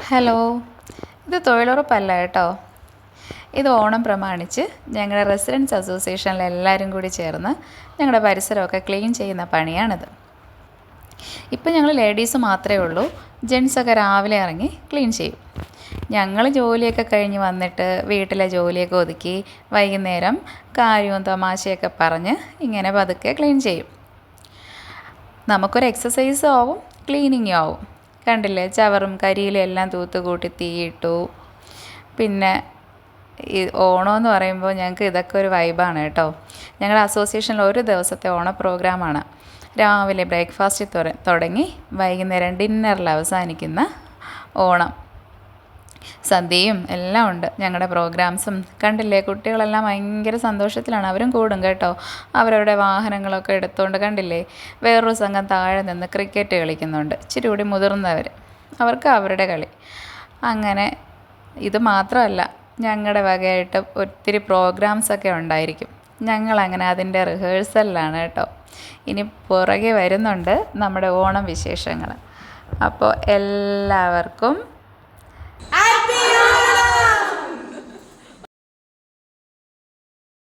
Hello, ഇത് തൊഴിലുറപ്പല്ല കേട്ടോ. ഇത് ഓണം പ്രമാണിച്ച് ഞങ്ങളുടെ റെസിഡൻസ് അസോസിയേഷനിൽ എല്ലാവരും കൂടി ചേർന്ന് ഞങ്ങളുടെ പരിസരമൊക്കെ ക്ലീൻ ചെയ്യുന്ന പണിയാണിത്. ഇപ്പം ഞങ്ങൾ ലേഡീസ് മാത്രമേ ഉള്ളൂ. ജെൻസൊക്കെ രാവിലെ ഇറങ്ങി ക്ലീൻ ചെയ്യും. ഞങ്ങൾ ജോലിയൊക്കെ കഴിഞ്ഞ് വന്നിട്ട് വീട്ടിലെ ജോലിയൊക്കെ ഒതുക്കി വൈകുന്നേരം കാര്യവും തമാശയൊക്കെ പറഞ്ഞ് ഇങ്ങനെ പതുക്കെ ക്ലീൻ ചെയ്യും. നമുക്കൊരു എക്സസൈസും ആവും, ക്ലീനിങ്ങും ആവും. കണ്ടില്ലേ, ചവറും കരിയിലും എല്ലാം തൂത്തുകൂട്ടി തീയിട്ടു. പിന്നെ ഈ ഓണമെന്ന് പറയുമ്പോൾ ഞങ്ങൾക്ക് ഇതൊക്കെ ഒരു വൈബാണ് കേട്ടോ. ഞങ്ങളുടെ അസോസിയേഷനിൽ ഒരു ദിവസത്തെ ഓണ പ്രോഗ്രാമാണ്. രാവിലെ ബ്രേക്ക്ഫാസ്റ്റ് തുടങ്ങി വൈകുന്നേരം ഡിന്നറിൽ അവസാനിക്കുന്ന ഓണം. സദ്യയും എല്ലാം ഉണ്ട്. ഞങ്ങളുടെ പ്രോഗ്രാംസും കണ്ടില്ലേ, കുട്ടികളെല്ലാം ഭയങ്കര സന്തോഷത്തിലാണ്. അവരും കൂടും കേട്ടോ. അവരവരുടെ വാഹനങ്ങളൊക്കെ എടുത്തുകൊണ്ട് കണ്ടില്ലേ, വേറൊരു സംഘം താഴെ നിന്ന് ക്രിക്കറ്റ് കളിക്കുന്നുണ്ട്. ഇച്ചിരി കൂടി മുതിർന്നവർ, അവർക്ക് അവരുടെ കളി. അങ്ങനെ ഇത് മാത്രമല്ല, ഞങ്ങളുടെ വകയായിട്ട് ഒത്തിരി പ്രോഗ്രാംസൊക്കെ ഉണ്ടായിരിക്കും. ഞങ്ങളങ്ങനെ അതിൻ്റെ റിഹേഴ്സലിലാണ് കേട്ടോ. ഇനി പുറകെ വരുന്നുണ്ട് നമ്മുടെ ഓണം വിശേഷങ്ങൾ. അപ്പോൾ എല്ലാവർക്കും